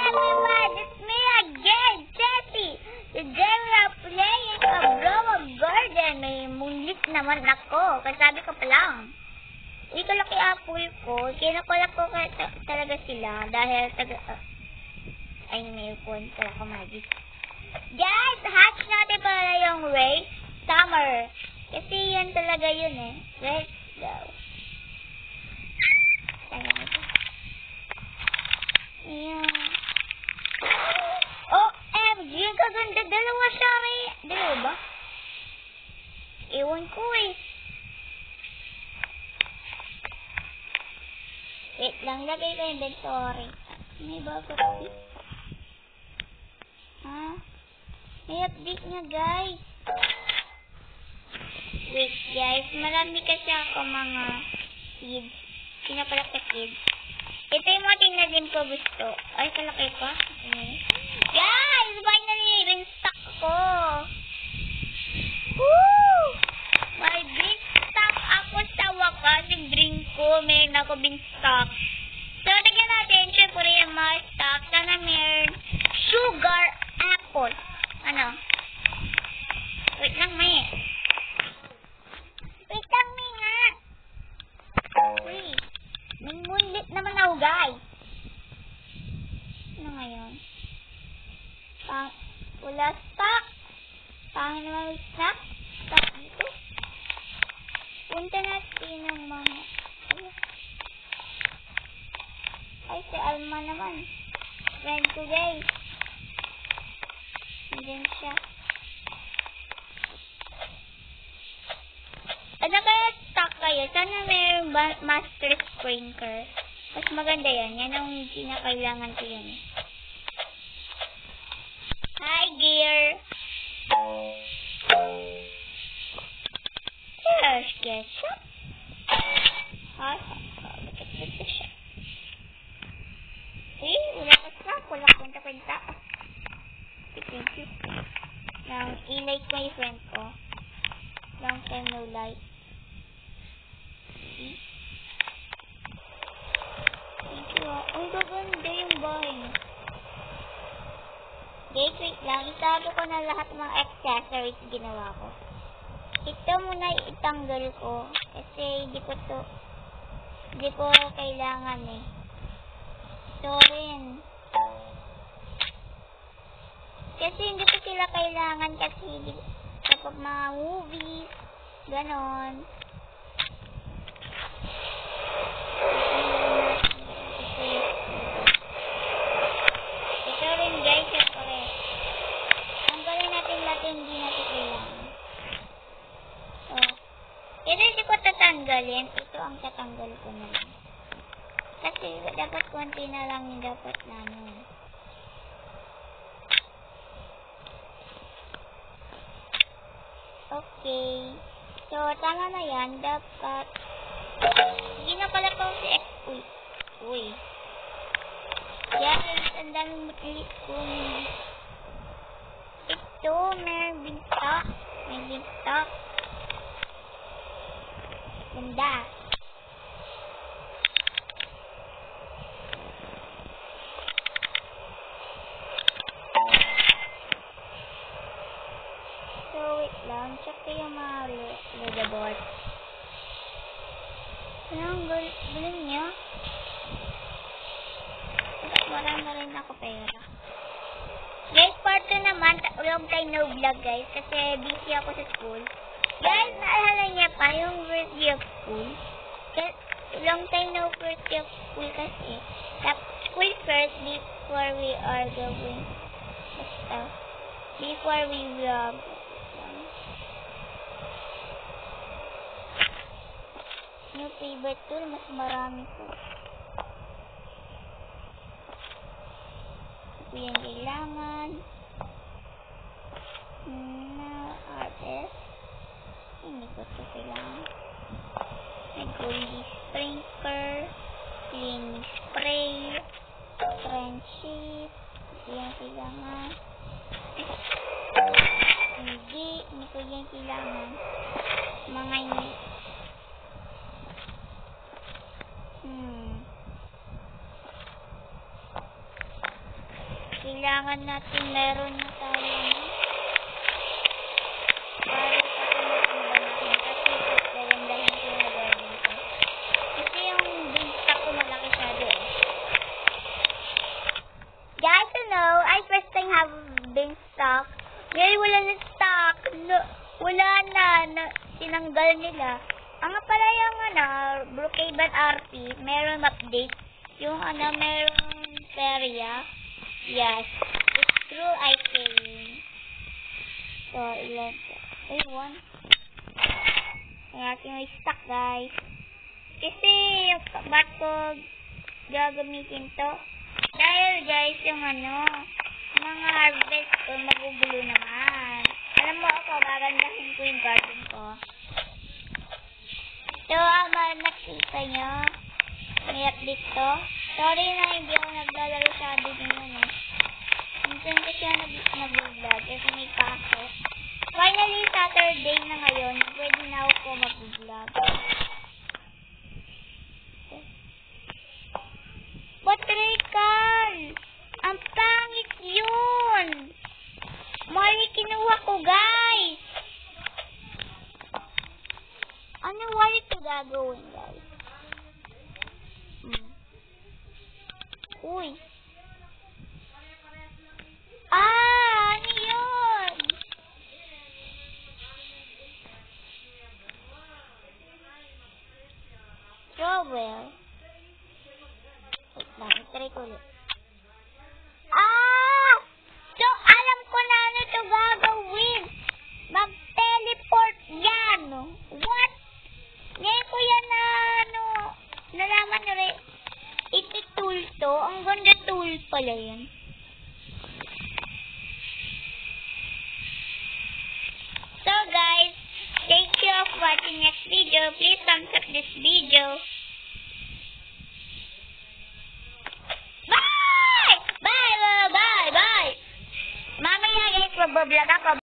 everyone! It's me again, Jessie! Today we are playing a Blow Garden. May munlik naman ako. Kasabi ko pa lang. Uy, kalaki apple ko. Kinukulap ko talaga sila dahil ay, may phone pala ko magic. Guys, hatch natin pala yung Ray Summer. Kasi yan talaga yun eh. Let's go. Ayan. OMG, kaganda. Dalawa siya, Ray. Dalawa ba? Ewan ko eh. Wait lang, lagay ko inventory. May bago update? Ha? May update nga, guys. Wait, guys. Marami kasi ako mga kids. Pinapalak sa kids. Ito yung mga tingnan ko gusto. Ay, kalaki pa. Okay. Guys! Finally, rin-stock ko. Woo! May bin-stock ako sa wakas. Yung drink ko, meron ako bin-stock. So, lagyan natin, syempre, yung mga stock. Sana meron sugar apple. Ano? Wait lang, may. Wait lang, may nga. Wait. Nangmunlit naman ako, guys. Ano ngayon? Wala stock. Pangin naman yung stock. Stock dito. Punta natin ng mga... Ay, si Alma naman. Friend ko, guys. Diyan siya. Ano kaya stock kayo? Sana may master sprinkler. Mas maganda yan. Yan ang kinakailangan ko yun. Hi, dear. There's ketchup. Ito siya. Eh, wala ka stock. Wala kwenta-kwenta. Thank you. Now, i-like ko yung friend ko. Long time no like. See? Thank you. Ang gaganda yung bahay niya. Guys, wait lang. Itago ko na lahat ng mga accessories ginawa ko. Ito muna itanggal ko. Kasi hindi ko kailangan eh. Ito rin. Kasi hindi ko sila kailangan kasi kapag mga movies, ganon. Ito rin guys, syempre. Tanggalin natin lahat hindi natin kailangan. So, ito hindi ko tatanggalin. Ito ang tatanggal ko na lang. Kasi dapat konti na lang yung dapat namin. Okay. So, tama na yan. Dapat hindi na pala ko si X. Uy. Guys, ang daming mutilit ko. Ito, may binstock. May binstock. Ganda. So, wait lang. Check ko yung mga leaderboard. Ang galing niya. Marami na rin ako pera. Guys, part 2 naman. Long time no vlog, guys. Kasi busy ako sa school. Guys, naalala niya pa yung birthday of school. Long time no birthday of school kasi. School first before we are going. Before we vlog. Yung favorite tool, mas marami ko. Ito yung kailangan. Artist. Hindi ko ito kailangan. May goldy sprinkler. Clean spray. Friendship. Ito yung kailangan. Hindi ko yung kailangan. Mga Kailangan natin meron na tayo. Para sa natin kasi gagandahin ko na gawin ko. Kasi yung beanstalk ko malaki siya doon. Guys, I first time have beanstalk. Ngayon wala na stock. Wala na. Tinanggal nila. Ang pala yung Brookhaven RP, meron update. Yung merong area. Yes. It's true, I think. So, ilan. Ay, 1. Kaya natin stock, guys. Kasi, yung ba't ko gagamitin to? Dahil, guys, yung mga harvest ko, magugulo naman. Alam mo ako, gagandahin ko yung garden ko. So, nakita nyo. May update to. Sorry na hindi ako naglalaro sa adik ngayon Minsan kasi nag-vlog kasi may pasok. Finally, Saturday na ngayon. Pwede na ako mag-vlog. Patrickal! Ang pangit yun! Mali kinuha ko, guys! Ano wali ito gagawin, guys? Uy! Ano yun? Trowel. Wait lang, itry ko ulit. So, alam ko na ano ito gagawin. Mag-teleport yan. What? Ngayon ko yan nalaman nyo rin. Ito tool to. Ang ganda tool pala yan. So guys, thank you for watching next video. Please thumbs up this video. Bye! Bye! Bye! Bye! Mamaya guys, magbablog ako.